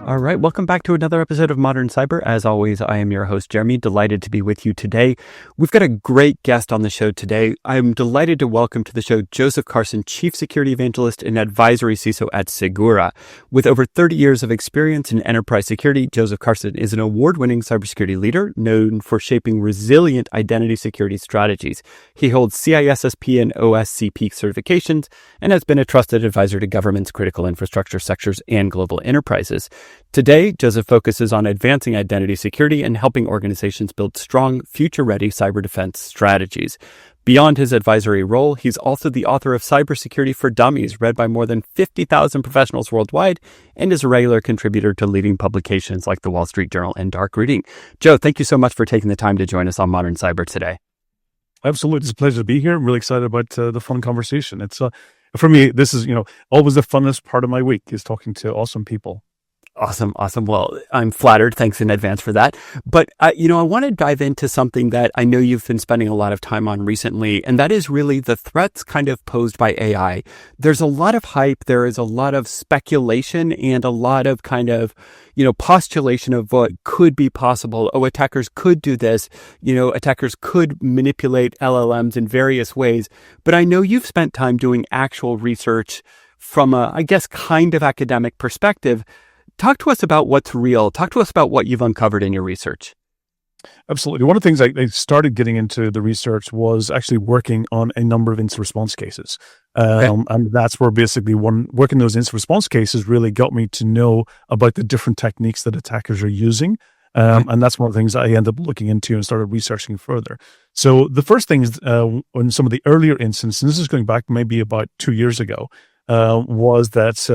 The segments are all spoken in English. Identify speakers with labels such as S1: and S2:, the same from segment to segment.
S1: All right, welcome back to another episode of Modern Cyber. As always, I am your host, Jeremy. Delighted to be with you today. We've got a great guest on the show today. I'm delighted to welcome to the show Joseph Carson, Chief Security Evangelist and Advisory CISO at Segura. With over 30 years of experience in enterprise security, Joseph Carson is an award-winning cybersecurity leader known for shaping resilient identity security strategies. He holds CISSP and OSCP certifications and has been a trusted advisor to governments, critical infrastructure sectors, and global enterprises. Today, Joseph focuses on advancing identity security and helping organizations build strong, future-ready cyber defense strategies. Beyond his advisory role, he's also the author of Cybersecurity for Dummies, read by more than 50,000 professionals worldwide, and is a regular contributor to leading publications like the Wall Street Journal and Dark Reading. Joe, thank you so much for taking the time to join us on Modern Cyber today.
S2: Absolutely. It's a pleasure to be here. I'm really excited about the fun conversation. It's for me, this is, always the funnest part of my week is talking to awesome people.
S1: Awesome. Well, I'm flattered. Thanks in advance for that. But, I want to dive into something that I know you've been spending a lot of time on recently, and that is really the threats kind of posed by AI. There's a lot of hype. There is a lot of speculation and a lot of kind of, postulation of what could be possible. Oh, attackers could do this. Attackers could manipulate LLMs in various ways. But I know you've spent time doing actual research from a, I guess, kind of academic perspective. Talk to us about what's real. Talk to us about what you've uncovered in your research.
S2: Absolutely. One of the things I started getting into the research was actually working on a number of incident response cases. And that's where basically working those incident response cases really got me to know about the different techniques that attackers are using. And that's one of the things I ended up looking into and started researching further. So the first thing is on some of the earlier incidents, and this is going back maybe about 2 years ago, was that,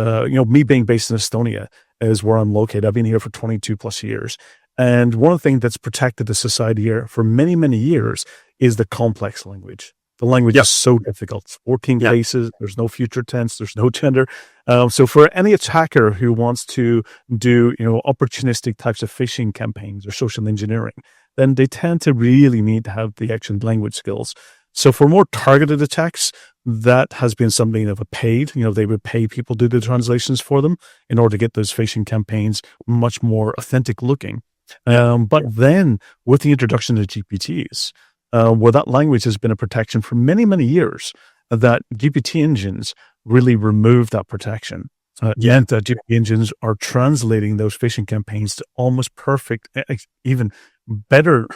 S2: me being based in Estonia, is where I'm located. I've been here for 22 plus years. And one of the things that's protected the society here for many, many years is the complex language. The language is so difficult. It's 14 cases. There's no future tense. There's no gender. So for any attacker who wants to do, opportunistic types of phishing campaigns or social engineering, then they tend to really need to have the actual language skills. So for more targeted attacks, that has been something of a paid, they would pay people to do the translations for them in order to get those phishing campaigns much more authentic looking. But then with the introduction of GPTs, where that language has been a protection for many, many years, that GPT engines really removed that protection. And GPT engines are translating those phishing campaigns to almost perfect, even better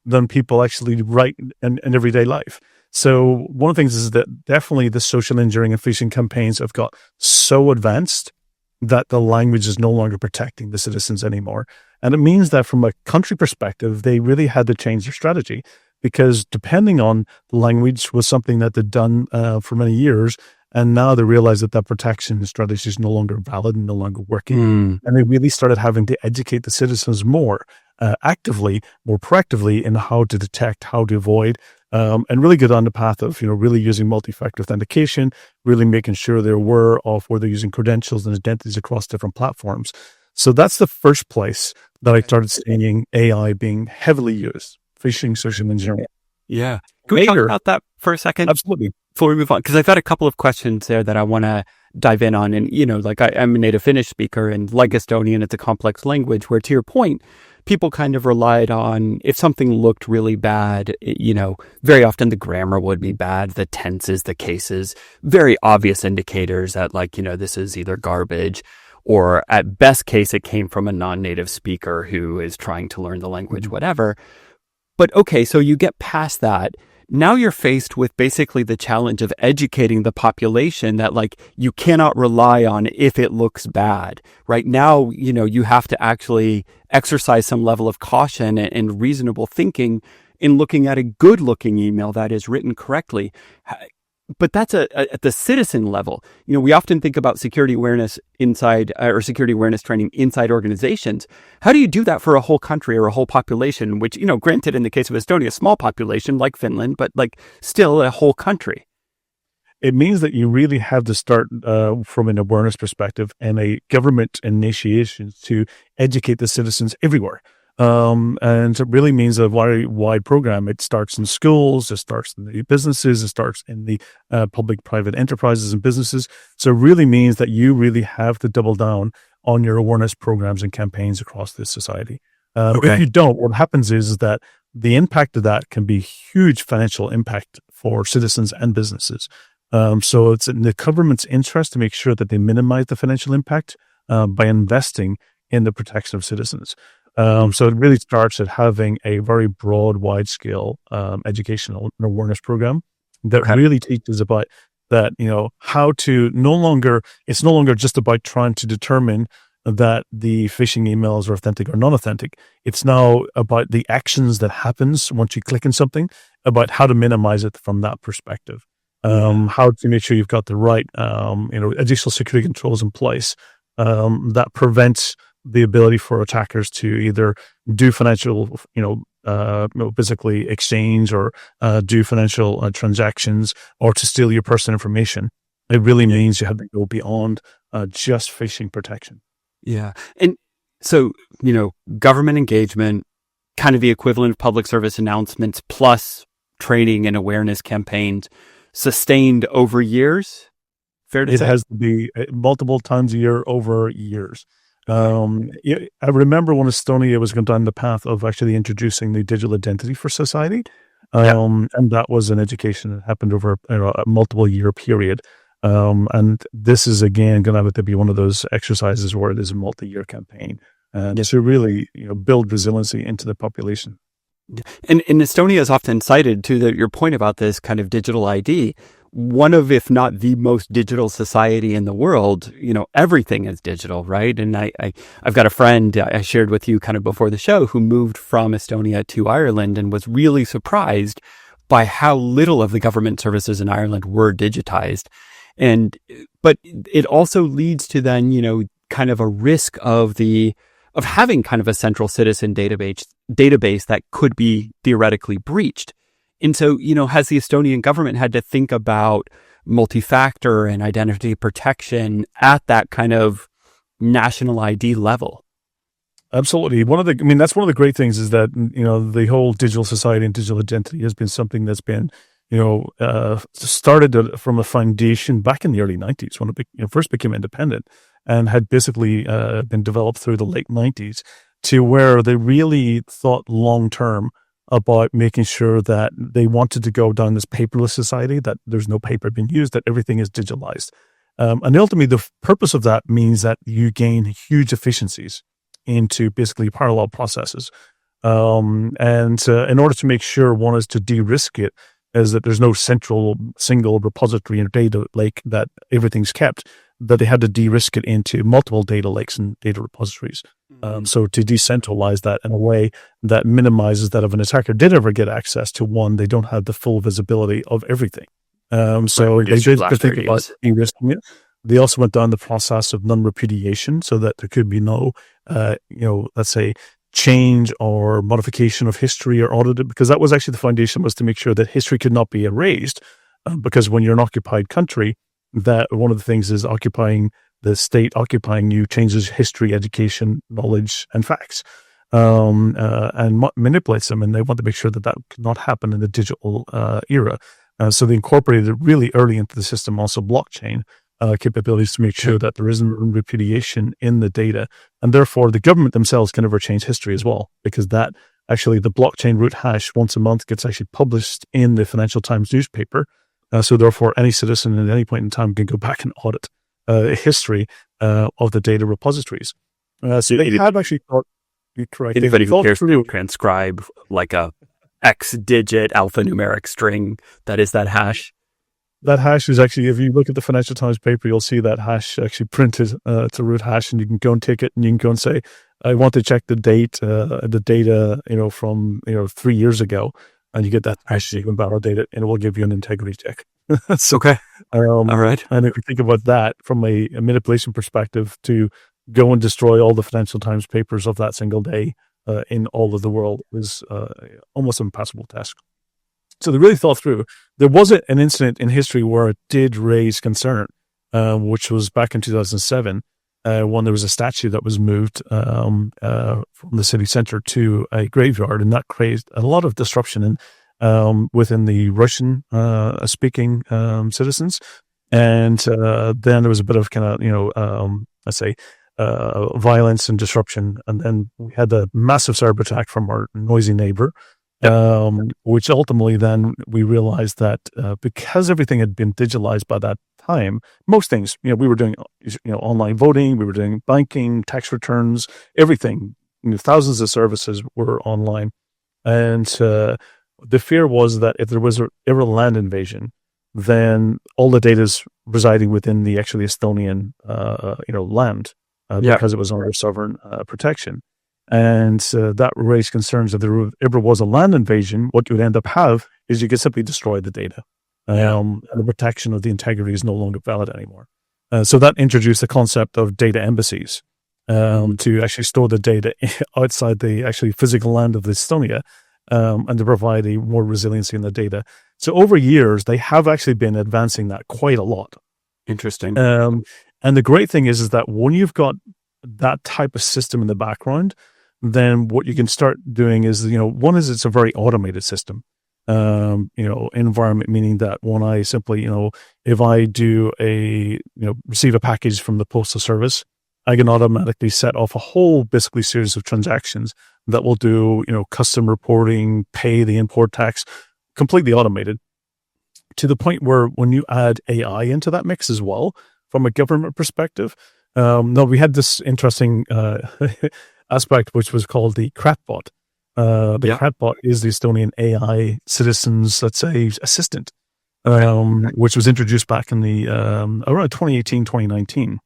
S2: than people actually write in everyday life. So one of the things is that definitely the social engineering and phishing campaigns have got so advanced that the language is no longer protecting the citizens anymore. And it means that from a country perspective, they really had to change their strategy, because depending on the language was something that they'd done for many years. And now they realize that that protection strategy is no longer valid and no longer working. And they really started having to educate the citizens more actively, more proactively in how to detect, how to avoid, and really get on the path of, really using multi-factor authentication, really making sure they're aware of where they're using credentials and identities across different platforms. So that's the first place that I started seeing AI being heavily used, phishing, social engineering.
S1: Yeah. Can we talk about that for a second?
S2: Absolutely.
S1: Before we move on, because I've got a couple of questions there that I want to dive in on. And, I'm a native Finnish speaker, and like Estonian, it's a complex language where, to your point, people kind of relied on, if something looked really bad, very often the grammar would be bad, the tenses, the cases, very obvious indicators that this is either garbage or at best case, it came from a non-native speaker who is trying to learn the language, whatever. But okay, so you get past that. Now you're faced with basically the challenge of educating the population that you cannot rely on if it looks bad. Right now, you have to actually exercise some level of caution and reasonable thinking in looking at a good looking email that is written correctly. But that's at the citizen level. We often think about security awareness inside or security awareness training inside organizations. How do you do that for a whole country or a whole population, which, granted in the case of Estonia, a small population like Finland, but still a whole country?
S2: It means that you really have to start from an awareness perspective and a government initiation to educate the citizens everywhere. And it really means a very wide program. It starts in schools, it starts in the businesses, it starts in the public-private enterprises and businesses. So it really means that you really have to double down on your awareness programs and campaigns across this society.
S1: Okay.
S2: If you don't, what happens is that the impact of that can be huge financial impact for citizens and businesses. So it's in the government's interest to make sure that they minimize the financial impact by investing in the protection of citizens. So it really starts at having a very broad, wide-scale educational and awareness program that really teaches about that, how to it's no longer just about trying to determine that the phishing emails are authentic or non-authentic. It's now about the actions that happens once you click on something, about how to minimize it from that perspective. How to make sure you've got the right, additional security controls in place that prevents the ability for attackers to either do financial, basically exchange or do financial transactions or to steal your personal information. It really means you have to go beyond just phishing protection.
S1: Yeah. And so, government engagement, kind of the equivalent of public service announcements plus training and awareness campaigns sustained over years. Fair to say?
S2: It has to be multiple times a year over years. I remember when Estonia was going down the path of actually introducing the digital identity for society. And that was an education that happened over a multiple year period. And this is again going to have to be one of those exercises where it is a multi-year campaign to really build resiliency into the population.
S1: And Estonia is often cited to your point about this kind of digital ID. One of, if not the most digital society in the world, everything is digital, right? And I've got a friend I shared with you kind of before the show who moved from Estonia to Ireland and was really surprised by how little of the government services in Ireland were digitized. But it also leads to then, kind of a risk of having kind of a central citizen database that could be theoretically breached. And so, has the Estonian government had to think about multi-factor and identity protection at that kind of national ID level?
S2: Absolutely. That's one of the great things is that, the whole digital society and digital identity has been something that's been, started from a foundation back in the early 90s when it first became independent and had basically been developed through the late 90s to where they really thought long-term about making sure that they wanted to go down this paperless society, that there's no paper being used, that everything is digitalized. And ultimately, the purpose of that means that you gain huge efficiencies into basically parallel processes. And in order to make sure one is to de-risk it, is that there's no single repository and data lake that everything's kept, that they had to de-risk it into multiple data lakes and data repositories. So to decentralize that in a way that minimizes that if an attacker did ever get access to one, they don't have the full visibility of everything. So they did think about de-risking it. They also went down the process of non-repudiation so that there could be no, let's say, change or modification of history or audited, because that was actually the foundation, was to make sure that history could not be erased. Because when you're an occupied country, that one of the things is the state occupying you changes history, education, knowledge, and facts, and manipulates them. And they want to make sure that could not happen in the digital era. So they incorporated it really early into the system, also blockchain capabilities to make sure that there isn't repudiation in the data. And therefore, the government themselves can never change history as well, because that actually the blockchain root hash once a month gets actually published in the Financial Times newspaper. So therefore, any citizen at any point in time can go back and audit history of the data repositories. So they have actually thought, you're correct.
S1: Anybody who cares to transcribe like a X-digit alphanumeric string, that is that hash.
S2: That hash is actually, if you look at the Financial Times paper, you'll see that hash actually printed. It's a root hash, and you can go and take it, and you can go and say, I want to check the data, from 3 years ago. And you get that hash, you can validate it, and it will give you an integrity check.
S1: So, okay. All right.
S2: And if you think about that from a manipulation perspective, to go and destroy all the Financial Times papers of that single day in all of the world is almost an impossible task. So they really thought through. There was an incident in history where it did raise concern, which was back in 2007, when there was a statue that was moved from the city center to a graveyard, and that created a lot of disruption within the Russian speaking citizens. And then there was a bit of kind of, let's say, violence and disruption. And then we had a massive cyber attack from our noisy neighbor, which ultimately then we realized that because everything had been digitalized by that time, most things, we were doing, online voting, we were doing banking, tax returns, everything, thousands of services were online. And the fear was that if there was ever a land invasion, then all the data is residing within the actually Estonian, land, because it was under sovereign protection. And that raised concerns that if there ever was a land invasion, what you would end up have is you could simply destroy the data. And the protection of the integrity is no longer valid anymore. So that introduced the concept of data embassies to actually store the data outside the actually physical land of Estonia, and to provide a more resiliency in the data. So over years, they have actually been advancing that quite a lot.
S1: Interesting.
S2: And the great thing is that when you've got that type of system in the background, then what you can start doing is, one is it's a very automated system. Environment, meaning that when I simply, if I do receive a package from the postal service, I can automatically set off a whole basically series of transactions that will do, custom reporting, pay the import tax, completely automated, to the point where when you add AI into that mix as well, from a government perspective, we had this interesting aspect, which was called the chatbot. Chatbot is the Estonian AI citizens, let's say, assistant, which was introduced back in the around 2018, 2019.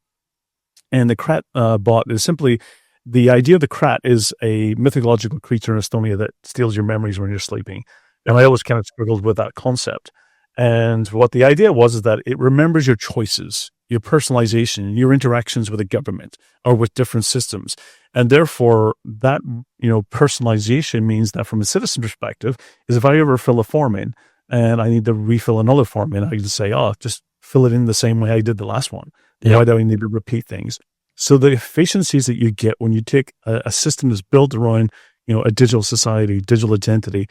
S2: And the chatbot is simply, the idea of the chat is a mythological creature in Estonia that steals your memories when you're sleeping. And I always kind of struggled with that concept. And what the idea was is that it remembers your choices, your personalization, your interactions with the government or with different systems. And therefore, that, personalization means that from a citizen perspective, is if I ever fill a form in and I need to refill another form in, I can say, just fill it in the same way I did the last one. Why do I need to repeat things? So the efficiencies that you get when you take a system that's built around, a digital society, digital identity,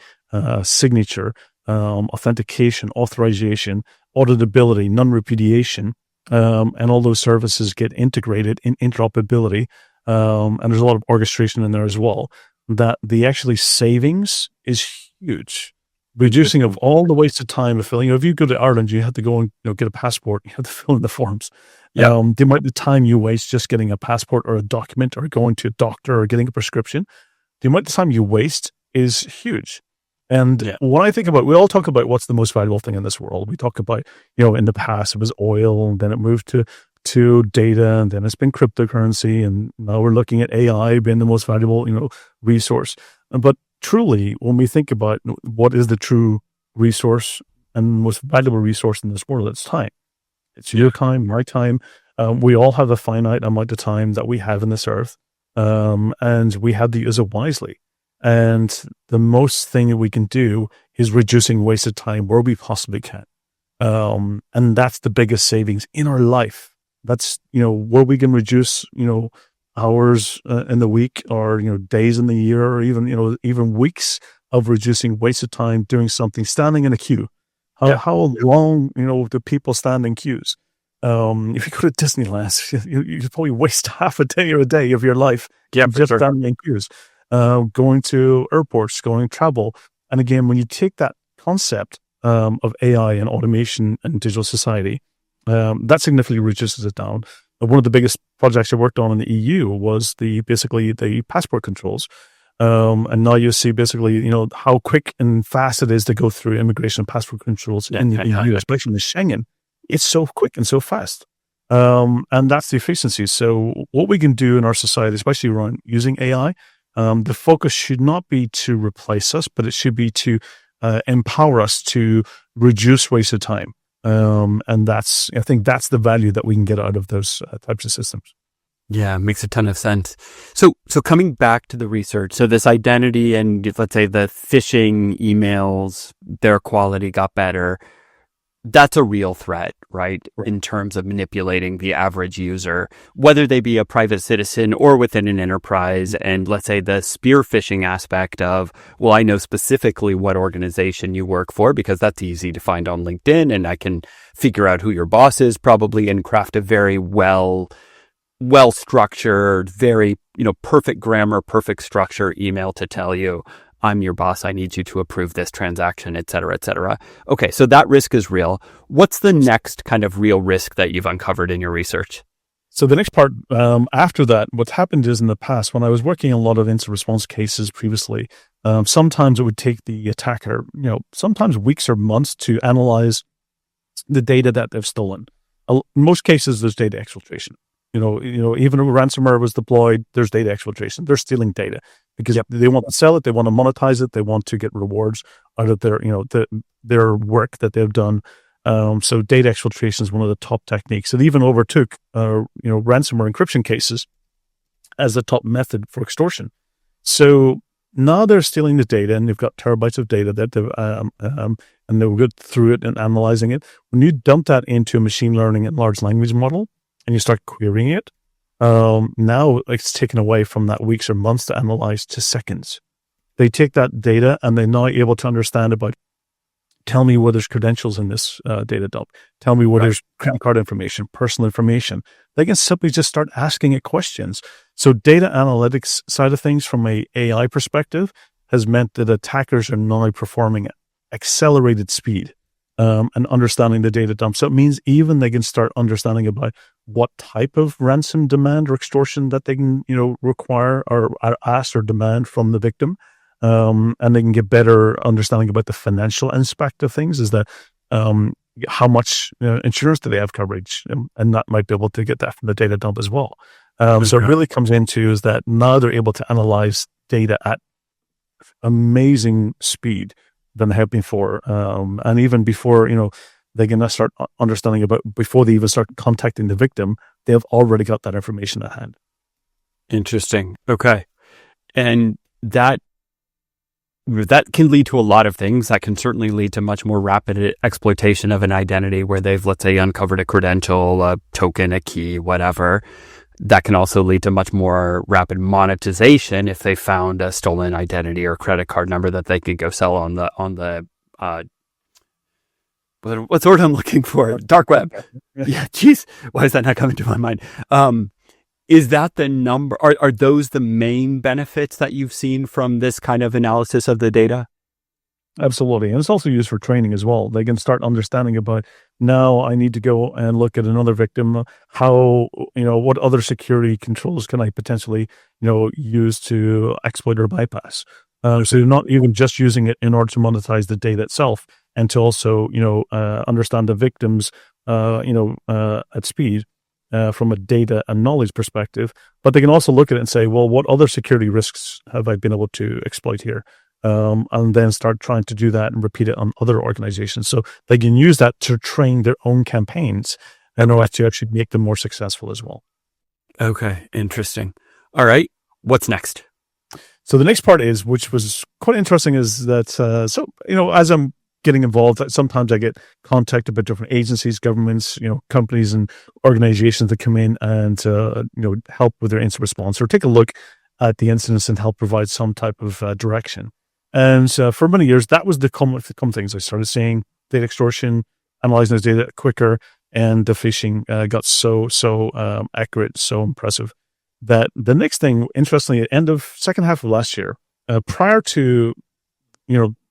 S2: signature, authentication, authorization, auditability, non-repudiation, and all those services get integrated in interoperability. And there's a lot of orchestration in there as well, that the actually savings is huge. Reducing of all the wasted time of filling. If you go to Ireland, you have to go and get a passport. You have to fill in the forms. The amount of time you waste just getting a passport or a document or going to a doctor or getting a prescription, the amount of time you waste is huge. And when I think about, we all talk about what's the most valuable thing in this world. We talk about, in the past it was oil, and then it moved to data, and then it's been cryptocurrency, and now we're looking at AI being the most valuable, resource. But truly, when we think about what is the true resource and most valuable resource in this world, it's time. It's your time, my time. We all have a finite amount of time that we have in this earth, and we have to use it wisely. And the most thing that we can do is reducing wasted time where we possibly can. And that's the biggest savings in our life. That's, where we can reduce, hours in the week, or, days in the year, or even weeks of reducing wasted time doing something, standing in a queue. How long, do people stand in queues? If you go to Disneyland, you could probably waste half a day or a day of your life just standing in queues. Going to airports, going travel. And again, when you take that concept of AI and automation and digital society, that significantly reduces it down. One of the biggest projects I worked on in the EU was basically the passport controls. And now you see basically, how quick and fast it is to go through immigration and passport controls in the EU, especially in the Schengen. It's so quick and so fast. And that's the efficiency. So what we can do in our society, especially around using AI, the focus should not be to replace us, but it should be to empower us to reduce wasted time. And I think that's the value that we can get out of those types of systems.
S1: Yeah, makes a ton of sense. So coming back to the research, so this identity and let's say the phishing emails, their quality got better. That's a real threat, right? In terms of manipulating the average user, whether they be a private citizen or within an enterprise. And let's say the spear phishing aspect of, well, I know specifically what organization you work for because that's easy to find on LinkedIn, and I can figure out who your boss is probably and craft a very well well-structured, very, perfect grammar, perfect structure email to tell you, I'm your boss, I need you to approve this transaction, et cetera, et cetera. Okay, so that risk is real. What's the next kind of real risk that you've uncovered in your research?
S2: So the next part, after that, what's happened is in the past, when I was working on a lot of incident response cases previously, sometimes it would take the attacker, sometimes weeks or months to analyze the data that they've stolen. In most cases, there's data exfiltration. Even if ransomware was deployed, there's data exfiltration. They're stealing data because they want to sell it, they want to monetize it, they want to get rewards out of their, their work that they've done. So data exfiltration is one of the top techniques. It even overtook, ransomware encryption cases as the top method for extortion. So now they're stealing the data, and they've got terabytes of data that they've, and they'll go through it and analyzing it. When you dump that into a machine learning and large language model, and you start querying it, now it's taken away from that weeks or months to analyze to seconds. They take that data and they're now able to understand about, tell me where there's credentials in this data dump. Tell me where there's credit card information, personal information. They can simply just start asking it questions. So data analytics side of things from a AI perspective has meant that attackers are now performing at accelerated speed and understanding the data dump. So it means even they can start understanding about what type of ransom demand or extortion that they can, require or ask or demand from the victim. And they can get better understanding about the financial aspect of things, is that how much insurance do they have coverage, and that might be able to get that from the data dump as well. So it really comes into is that now they're able to analyze data at amazing speed than they have before. And even before, they can start understanding about, before they even start contacting the victim, they have already got that information at hand.
S1: Interesting. Okay. And that can lead to a lot of things. That can certainly lead to much more rapid exploitation of an identity where they've, let's say, uncovered a credential, a token, a key, whatever. That can also lead to much more rapid monetization if they found a stolen identity or credit card number that they could go sell on the what's the word I'm looking for? Dark web. Yeah, geez. Why is that not coming to my mind? Is that the number? Are those the main benefits that you've seen from this kind of analysis of the data?
S2: Absolutely. And it's also used for training as well. They can start understanding about, now I need to go and look at another victim. How, what other security controls can I potentially, use to exploit or bypass? So you're not even just using it in order to monetize the data itself, and to also, understand the victims, at speed. From a data and knowledge perspective, but they can also look at it and say, well, what other security risks have I been able to exploit here? And then start trying to do that and repeat it on other organizations. So they can use that to train their own campaigns in order to actually make them more successful as well.
S1: Okay, interesting. All right, what's next?
S2: So the next part is, which was quite interesting, is that, as I'm getting involved, sometimes I get contacted by different agencies, governments, companies and organizations that come in and, help with their incident response or take a look at the incidents and help provide some type of direction. And for many years, that was the common things. I started seeing data extortion, analyzing the data quicker, and the phishing got so accurate, so impressive, that the next thing, interestingly, at the end of second half of last year, prior to,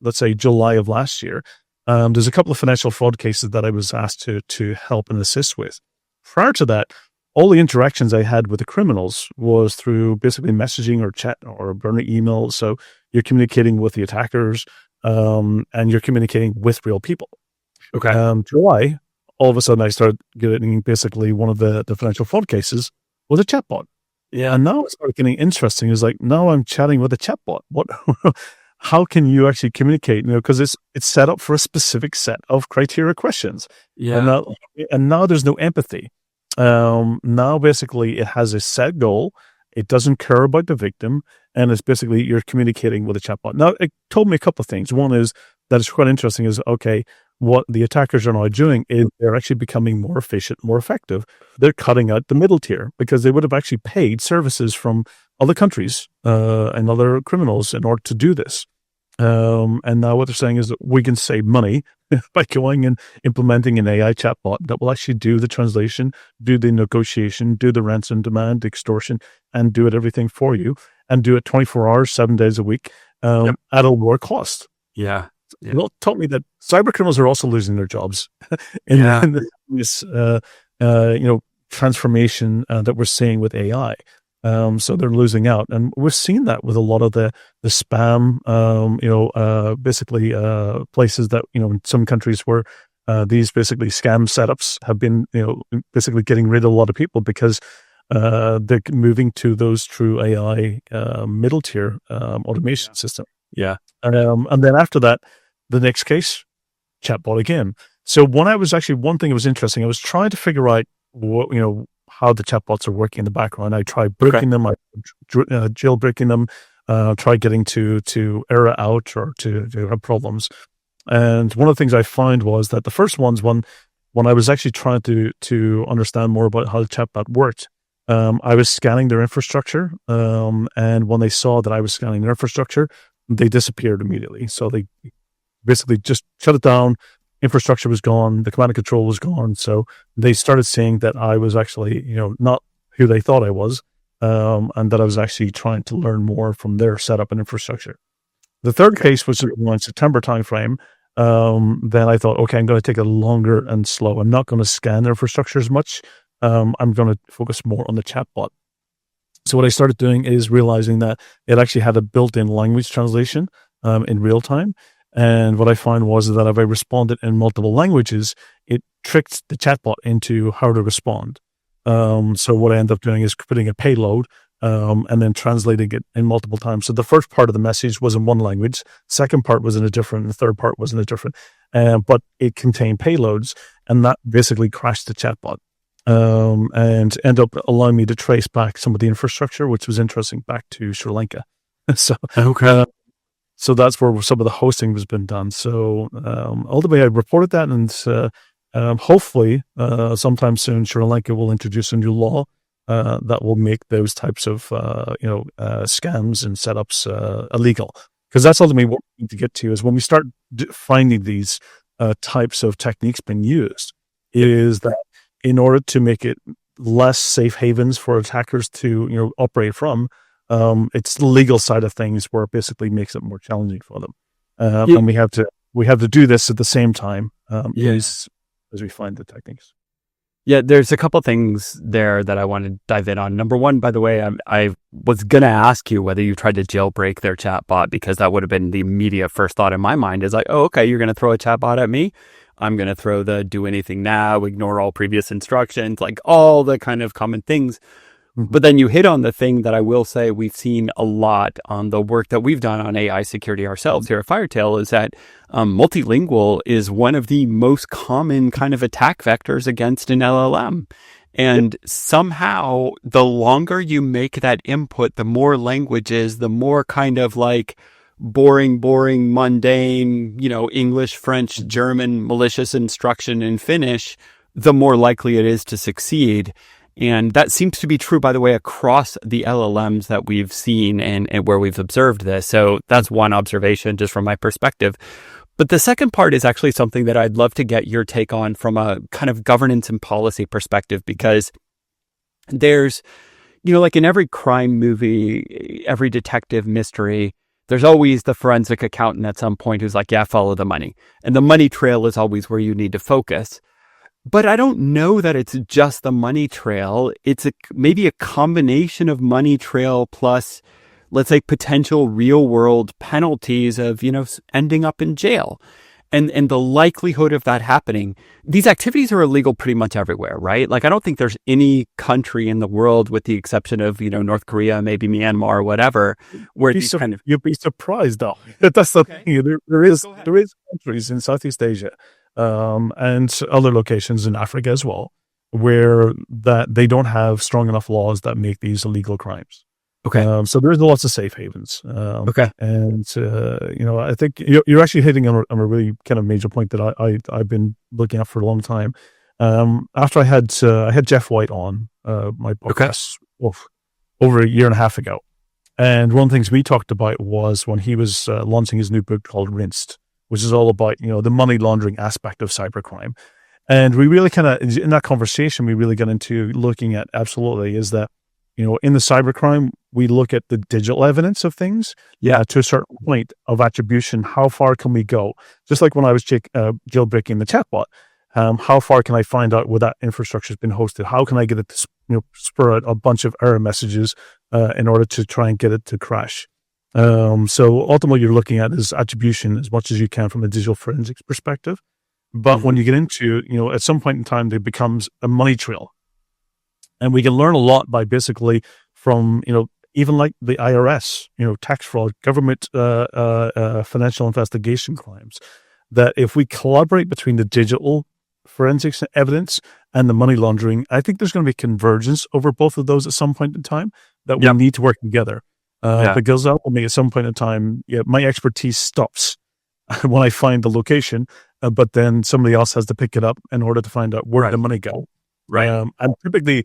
S2: let's say July of last year, there's a couple of financial fraud cases that I was asked to help and assist with. Prior to that, all the interactions I had with the criminals was through basically messaging or chat or burner email. So you're communicating with the attackers, and you're communicating with real people.
S1: Okay.
S2: July, all of a sudden I started getting basically one of the financial fraud cases was a chatbot.
S1: Yeah.
S2: And now it started getting interesting. It's like, now I'm chatting with a chatbot. What? How can you actually communicate? Because it's set up for a specific set of criteria questions.
S1: Yeah.
S2: And now there's no empathy. Now basically it has a set goal. It doesn't care about the victim, and it's basically you're communicating with a chatbot. Now it told me a couple of things. One is that it's quite interesting. Is okay, what the attackers are now doing is they're actually becoming more efficient, more effective. They're cutting out the middle tier, because they would have actually paid services from other countries and other criminals in order to do this. And now what they're saying is that we can save money by going and implementing an AI chatbot that will actually do the translation, do the negotiation, do the ransom demand, extortion, and do it everything for you, and do it 24 hours, 7 days a week, at a lower cost.
S1: Yeah.
S2: It all taught me that cyber criminals are also losing their jobs in, in this, transformation that we're seeing with AI. So they're losing out, and we've seen that with a lot of the spam, basically places that in some countries where these basically scam setups have been basically getting rid of a lot of people because they're moving to those true AI middle tier automation system.
S1: Yeah,
S2: and then after that, the next case, chatbot again. So one thing that was interesting, I was trying to figure out what how the chatbots are working in the background. I tried breaking them, I jailbreaking them, tried getting to error out or to have problems. And one of the things I found was that the first ones, when I was actually trying to understand more about how the chatbot worked, I was scanning their infrastructure, and when they saw that I was scanning their infrastructure, they disappeared immediately. So they basically just shut it down. Infrastructure was gone. The command and control was gone. So they started seeing that I was actually, not who they thought I was, and that I was actually trying to learn more from their setup and infrastructure. The third case was in September timeframe. Then I thought, okay, I'm going to take it longer and slow. I'm not going to scan their infrastructure as much. I'm going to focus more on the chatbot. So what I started doing is realizing that it actually had a built-in language translation in real time. And what I found was that if I responded in multiple languages, it tricked the chatbot into how to respond. So what I ended up doing is putting a payload and then translating it in multiple times. So the first part of the message was in one language, second part was in a different, and the third part was in a different, but it contained payloads, and that basically crashed the chatbot. And ended up allowing me to trace back some of the infrastructure, which was interesting, back to Sri Lanka. So, so that's where some of the hosting has been done. So ultimately, I reported that, and hopefully, sometime soon, Sri Lanka will introduce a new law that will make those types of scams and setups illegal. Because that's ultimately what we need to get to, is when we start finding these types of techniques being used, is that in order to make it less safe havens for attackers to operate from, it's the legal side of things where it basically makes it more challenging for them, and we have to do this at the same time as we find the techniques.
S1: Yeah, there's a couple things there that I want to dive in on. Number one, by the way, I was going to ask you whether you tried to jailbreak their chatbot, because that would have been the immediate first thought in my mind, is like, oh, okay, you're going to throw a chatbot at me. I'm going to throw the do anything now, ignore all previous instructions, like all the kind of common things. But then you hit on the thing that I will say we've seen a lot on the work that we've done on AI security ourselves here at Firetail, is that multilingual is one of the most common kind of attack vectors against an LLM. And somehow the longer you make that input, the more languages, the more kind of like boring, mundane, English, French, German, malicious instruction in Finnish, the more likely it is to succeed. And that seems to be true, by the way, across the LLMs that we've seen and where we've observed this. So that's one observation just from my perspective. But the second part is actually something that I'd love to get your take on from a kind of governance and policy perspective, because there's, like in every crime movie, every detective mystery, there's always the forensic accountant at some point who's like, yeah, follow the money. And the money trail is always where you need to focus. But I don't know that it's just the money trail. It's maybe a combination of money trail plus, let's say, potential real world penalties of, ending up in jail. And the likelihood of that happening. These activities are illegal pretty much everywhere, right? Like, I don't think there's any country in the world, with the exception of, North Korea, maybe Myanmar, or whatever, where these kind of...
S2: You'd be surprised, though. That's the thing. There is countries in Southeast Asia and other locations in Africa as well, where that they don't have strong enough laws that make these illegal crimes.
S1: Okay.
S2: So there's lots of safe havens.
S1: Okay.
S2: And, I think you're actually hitting on a really kind of major point that I've been looking at for a long time. After I had Jeff White on my podcast over a year and a half ago. And one of the things we talked about was when he was launching his new book called Rinsed, which is all about, the money laundering aspect of cybercrime. And we really kind of, in that conversation, we really got into looking at absolutely is that, in the cybercrime, we look at the digital evidence of things to a certain point of attribution. How far can we go? Just like when I was jailbreaking the chatbot, how far can I find out where that infrastructure has been hosted? How can I get it to spur out a bunch of error messages in order to try and get it to crash? So ultimately, you're looking at is attribution as much as you can from a digital forensics perspective. But when you get into, at some point in time, it becomes a money trail. And we can learn a lot by basically from, even like the IRS, tax fraud, government, financial investigation crimes, that if we collaborate between the digital forensics evidence and the money laundering, I think there's going to be convergence over both of those at some point in time that we need to work together. Because ultimately, at some point in time, my expertise stops when I find the location, but then somebody else has to pick it up in order to find out where the money go. And typically,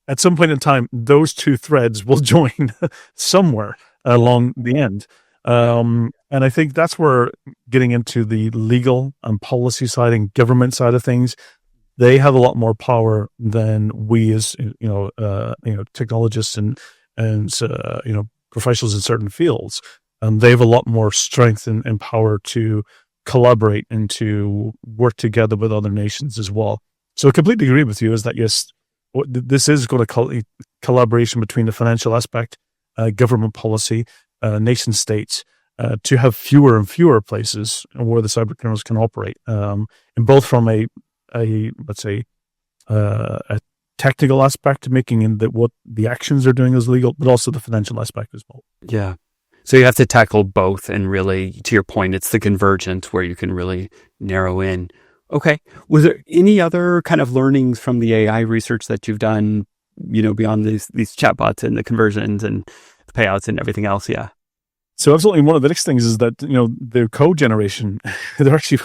S2: at some point in time, those two threads will join somewhere along the end. And I think that's where getting into the legal and policy side and government side of things, they have a lot more power than we as technologists and professionals in certain fields. They have a lot more strength and power to collaborate and to work together with other nations as well. So I completely agree with you is that, yes, this is going to collaboration between the financial aspect, government policy, nation states, to have fewer and fewer places where the cyber criminals can operate, and both from a technical aspect, making what the actions they're doing is legal, but also the financial aspect as well.
S1: Yeah. So you have to tackle both, and really, to your point, it's the convergence where you can really narrow in. Okay. Was there any other kind of learnings from the AI research that you've done, beyond these chatbots and the conversions and the payouts and everything else? Yeah.
S2: So absolutely, one of the next things is that, their code generation, they're actually,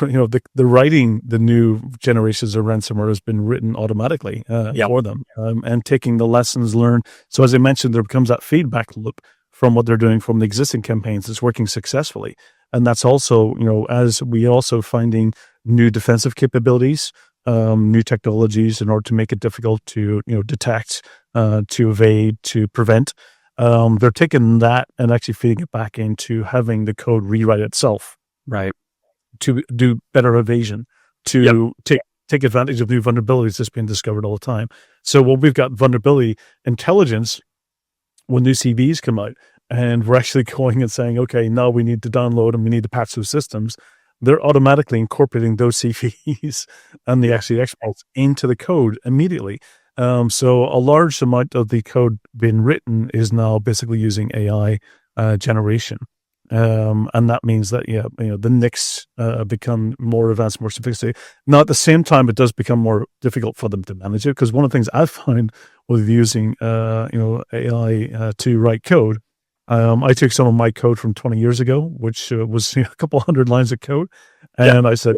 S2: the writing the new generations of ransomware has been written automatically for them, and taking the lessons learned. So as I mentioned, there becomes that feedback loop from what they're doing from the existing campaigns that's working successfully. And that's also, as we also finding new defensive capabilities, new technologies in order to make it difficult to, detect, to evade, to prevent. They're taking that and actually feeding it back into having the code rewrite itself,
S1: right,
S2: to do better evasion, to take advantage of new vulnerabilities that's being discovered all the time. So when we've got vulnerability intelligence, when new CVs come out, and we're actually going and saying, okay, now we need to download and we need to patch those systems, they're automatically incorporating those CVs and the actually exploits into the code immediately. So a large amount of the code being written is now basically using AI generation. And that means that, the NICs become more advanced, more sophisticated. Now, at the same time, it does become more difficult for them to manage it, because one of the things I've found with using, AI to write code, I took some of my code from 20 years ago, which was a couple hundred lines of code. And I said,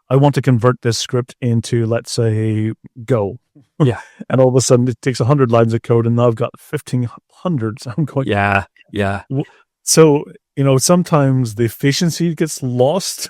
S2: I want to convert this script into, let's say, Go.
S1: Yeah.
S2: And all of a sudden it takes 100 lines of code, and now I've got 1,500. So I'm going,
S1: yeah.
S2: So, sometimes the efficiency gets lost.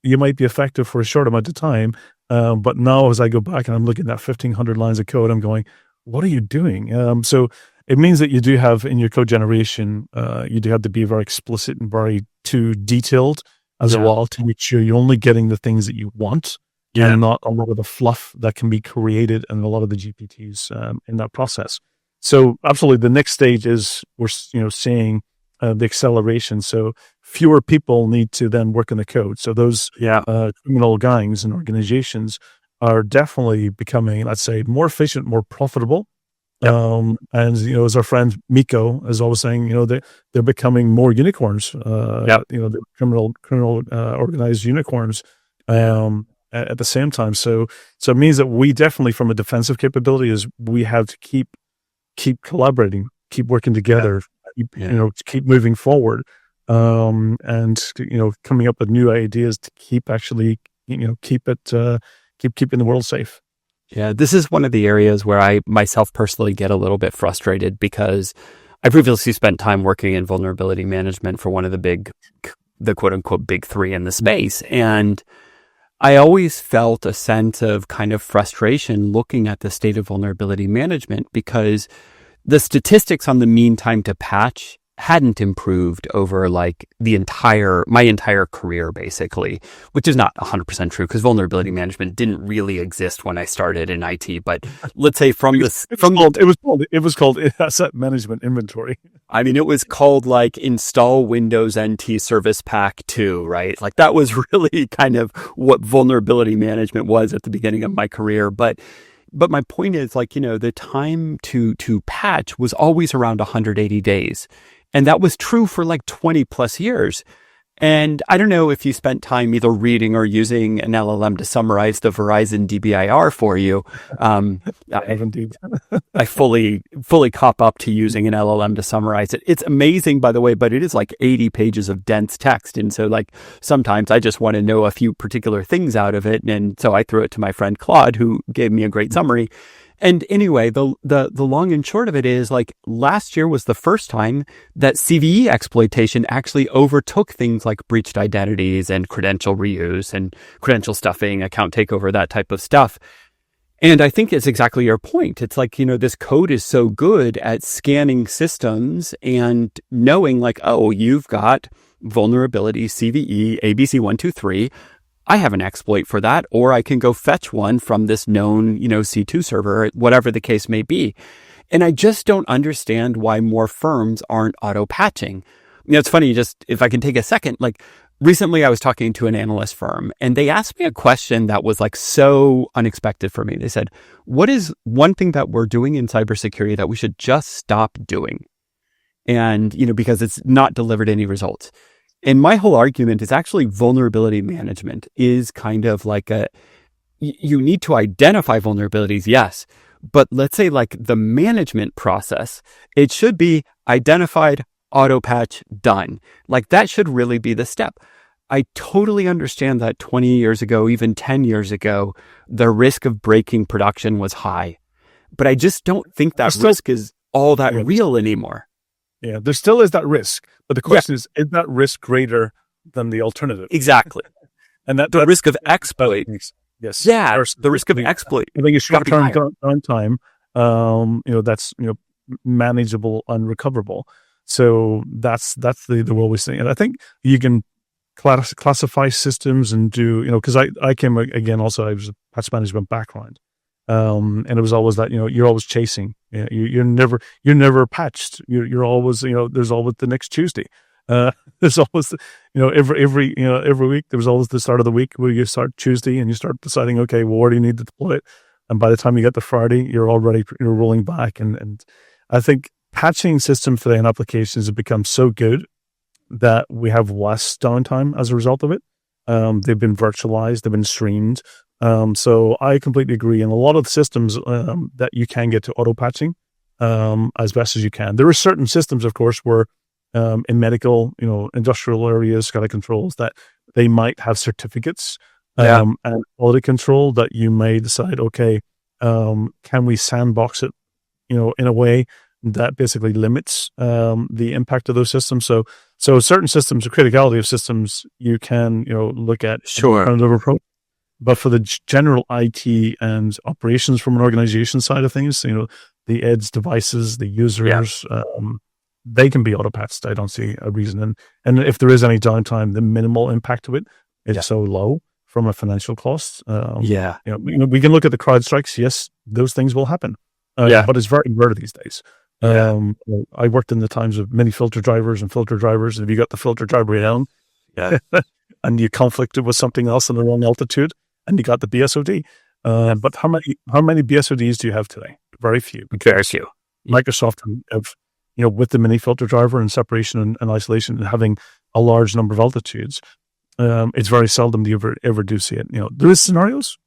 S2: You might be effective for a short amount of time. But now as I go back and I'm looking at 1,500 lines of code, I'm going, what are you doing? So it means that you do have in your code generation, you do have to be very explicit and very too detailed as well, to make sure you're only getting the things that you want, and not a lot of the fluff that can be created and a lot of the GPTs in that process. So absolutely, the next stage is we're seeing the acceleration. So fewer people need to then work in the code. So those criminal gangs and organizations are definitely becoming, let's say, more efficient, more profitable. And as our friend Miko is always saying, they're becoming more unicorns. The criminal organized unicorns at the same time. So it means that we definitely, from a defensive capability, is we have to keep collaborating, keep working together, keep moving forward, and coming up with new ideas to keep actually keep keeping the world safe.
S1: Yeah, this is one of the areas where I myself personally get a little bit frustrated, because I previously spent time working in vulnerability management for one of the big the quote unquote big three in the space. And I always felt a sense of kind of frustration looking at the state of vulnerability management because the statistics on the mean time to patch hadn't improved over like my entire career, basically, which is not 100% true because vulnerability management didn't really exist when I started in IT. But let's say
S2: it was called asset management inventory.
S1: I mean, it was called like install Windows NT Service Pack 2, right? Like that was really kind of what vulnerability management was at the beginning of my career. But my point is like, the time to patch was always around 180 days. And that was true for like 20 plus years. And I don't know if you spent time either reading or using an LLM to summarize the Verizon DBIR for you. I fully cop up to using an LLM to summarize it. It's amazing, by the way, but it is like 80 pages of dense text. And so like sometimes I just want to know a few particular things out of it. And so I threw it to my friend Claude, who gave me a great summary. And anyway, the long and short of it is like last year was the first time that CVE exploitation actually overtook things like breached identities and credential reuse and credential stuffing, account takeover, that type of stuff. And I think it's exactly your point. It's like, this code is so good at scanning systems and knowing like, oh, you've got vulnerability CVE ABC123. I have an exploit for that, or I can go fetch one from this known, C2 server, whatever the case may be. And I just don't understand why more firms aren't auto patching. It's funny, just if I can take a second, like recently I was talking to an analyst firm and they asked me a question that was like so unexpected for me. They said, what is one thing that we're doing in cybersecurity that we should just stop doing? And, because it's not delivered any results. And my whole argument is actually vulnerability management is kind of like you need to identify vulnerabilities, yes. But let's say like the management process, it should be identified, auto patch, done. Like that should really be the step. I totally understand that 20 years ago, even 10 years ago, the risk of breaking production was high. But I just don't think that risk is all that real anymore.
S2: Yeah, there still is that risk. But the question is that risk greater than the alternative?
S1: Exactly.
S2: And
S1: the risk of exploit.
S2: Yes.
S1: Yeah, the risk of exploit.
S2: I think a short-term downtime, that's, manageable and recoverable. So that's the role we see. And I think you can classify systems and do, because I came, again, also I was a patch management background. And it was always that, you're always chasing. You're never patched. You're always, there's always the next Tuesday. There's always, every week, there was always the start of the week where you start Tuesday and you start deciding, okay, well, where do you need to deploy it? And by the time you get to Friday, you're already rolling back. And I think patching systems today and applications have become so good that we have less downtime as a result of it. They've been virtualized, they've been streamed. So I completely agree. And a lot of the systems that you can get to auto patching as best as you can. There are certain systems, of course, where in medical, industrial areas, SCADA controls, that they might have certificates and quality control that you may decide, okay, can we sandbox it, in a way that basically limits the impact of those systems. So certain systems, the criticality of systems, you can, look at alternative approach. But for the general IT and operations from an organization side of things, the edge devices, the users, they can be auto-patched. I don't see a reason. And if there is any downtime, the minimal impact of it is so low from a financial cost. We can look at the CrowdStrikes. Yes, those things will happen. But it's very rare these days. I worked in the times of many filter drivers and filter drivers. If you got the filter driver down and you conflicted with something else in the wrong altitude, and you got the BSOD. But how many BSODs do you have today? Very few.
S1: Very few.
S2: Microsoft have, with the mini filter driver and separation and isolation and having a large number of altitudes, it's very seldom you ever do see it. There is scenarios,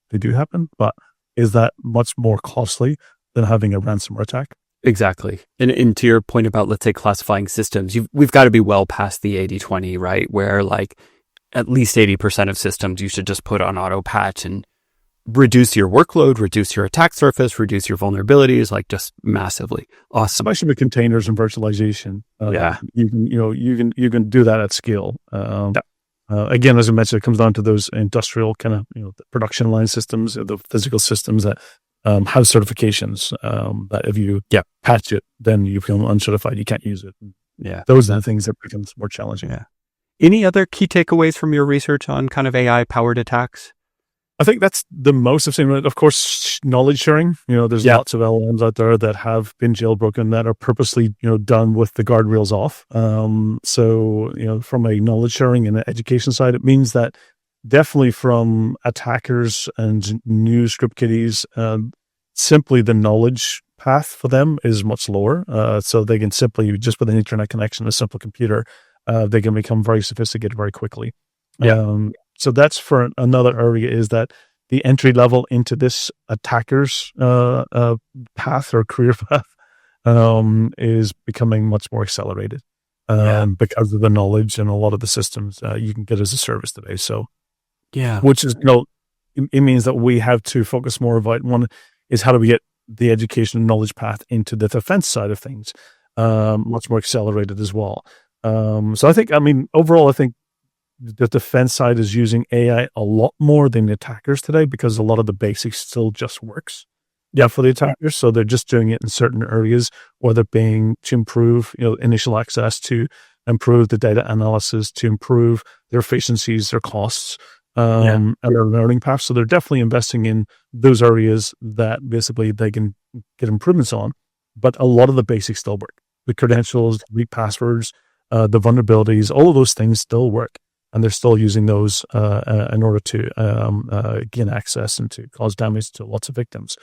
S2: they do happen, but is that much more costly than having a ransomware attack?
S1: Exactly. And to your point about, let's say, classifying systems, we've got to be well past the 80-20, right? Where like at least 80% of systems you should just put on auto patch. And reduce your workload, reduce your attack surface, reduce your vulnerabilities, like just massively. Awesome.
S2: Especially with containers and virtualization. You can do that at scale. Again, as I mentioned, it comes down to those industrial kind of, the production line systems, the physical systems that have certifications, that if you patch it, then you become uncertified, you can't use it.
S1: Yeah.
S2: Those are the things that becomes more challenging.
S1: Yeah. Any other key takeaways from your research on kind of AI powered attacks?
S2: I think that's the most I've seen. Of course, knowledge sharing. There's lots of LLMs out there that have been jailbroken that are purposely, done with the guardrails off. So, from a knowledge sharing and education side, it means that definitely from attackers and new script kiddies, simply the knowledge path for them is much lower. So they can simply, just with an internet connection, a simple computer, they can become very sophisticated very quickly. So that's for another area, is that the entry level into this attacker's path or career path is becoming much more accelerated because of the knowledge and a lot of the systems you can get as a service today. So, which is, it means that we have to focus more about, one is how do we get the education and knowledge path into the defense side of things much more accelerated as well. So I think, overall, I think the defense side is using AI a lot more than the attackers today, because a lot of the basics still just works for the attackers. So they're just doing it in certain areas, whether being to improve, initial access, to improve the data analysis, to improve their efficiencies, their costs, and their learning path. So they're definitely investing in those areas that basically they can get improvements on. But a lot of the basics still work. The credentials, weak passwords, the vulnerabilities, all of those things still work. And they're still using those in order to gain access and to cause damage to lots of victims.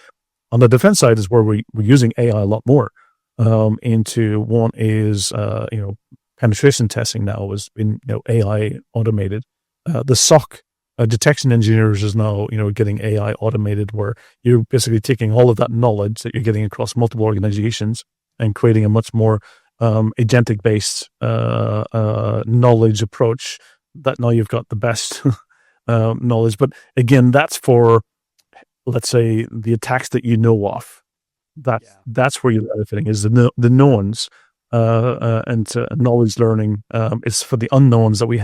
S2: On the defense side is where we're using AI a lot more. Into one is penetration testing now has been AI automated. The SOC detection engineers is now getting AI automated, where you're basically taking all of that knowledge that you're getting across multiple organizations and creating a much more agentic based knowledge approach. That now you've got the best knowledge. But again, that's for, let's say, the attacks that you know of. That's where you're benefiting, is the knowns and knowledge learning is for the unknowns that we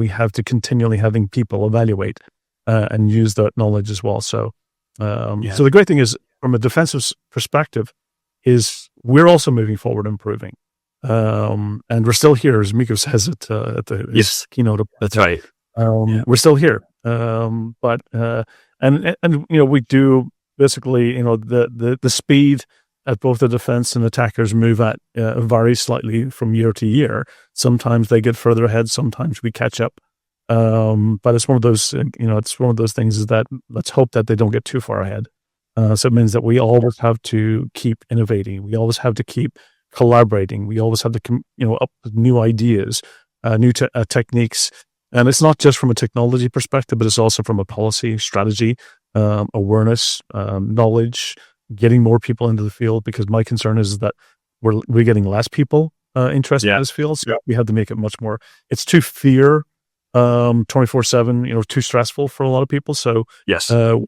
S2: have to continually having people evaluate and use that knowledge as well. So, so the great thing is, from a defensive perspective, is we're also moving forward, improving. And we're still here, as Miko says at his keynote.
S1: That's right.
S2: We're still here. But we do basically, the speed at both the defense and attackers move at varies slightly from year to year. Sometimes they get further ahead. Sometimes we catch up. But it's one of those, it's one of those things, is that let's hope that they don't get too far ahead. So it means that we always have to keep innovating. We always have to keep collaborating. We always have to, up with new ideas, new techniques. And it's not just from a technology perspective, but it's also from a policy, strategy, awareness, knowledge, getting more people into the field. Because my concern is that we're getting less people interested in this field. So we have to make it much more. It's too 24/7, too stressful for a lot of people. So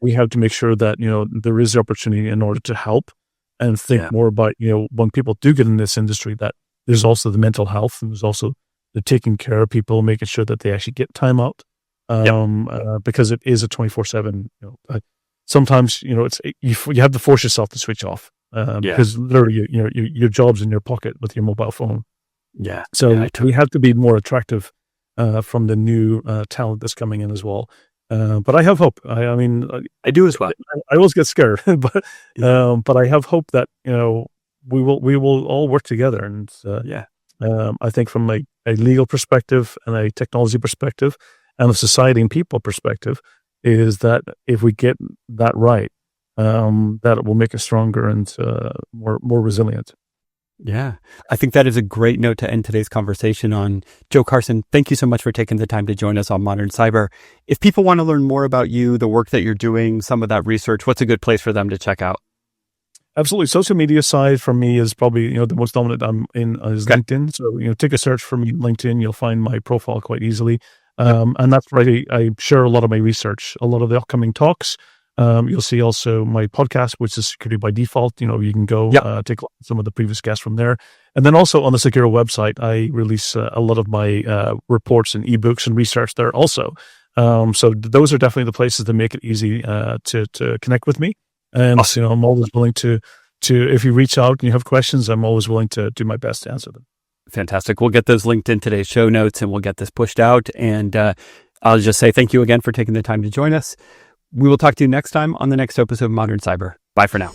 S2: we have to make sure that, there is the opportunity in order to help and think more about, when people do get in this industry, that there's also the mental health, and there's also the taking care of people, making sure that they actually get time out. Because it is a 24/7, sometimes, it's, you have to force yourself to switch off, because literally, your job's in your pocket with your mobile phone. So we have to be more attractive, from the new, talent that's coming in as well. But I have hope.
S1: I do as well.
S2: I always get scared, but I have hope that, we will all work together. And, I think from a legal perspective and a technology perspective and a society and people perspective, is that if we get that right, that it will make us stronger and more resilient.
S1: Yeah, I think that is a great note to end today's conversation on. Joe Carson, thank you so much for taking the time to join us on Modern Cyber. If people want to learn more about you, the work that you're doing, some of that research, what's a good place for them to check out?
S2: Absolutely. Social media side for me is probably, the most dominant I'm in is LinkedIn. So, take a search for me on LinkedIn. You'll find my profile quite easily. And that's where I share a lot of my research, a lot of the upcoming talks, You'll see also my podcast, which is Security by Default. You can go take some of the previous guests from there. And then also on the Segura website, I release a lot of my reports and ebooks and research there also. So those are definitely the places that make it easy to connect with me. And I'm always willing to if you reach out and you have questions, I'm always willing to do my best to answer them.
S1: Fantastic. We'll get those linked in today's show notes, and we'll get this pushed out. And I'll just say thank you again for taking the time to join us. We will talk to you next time on the next episode of Modern Cyber. Bye for now.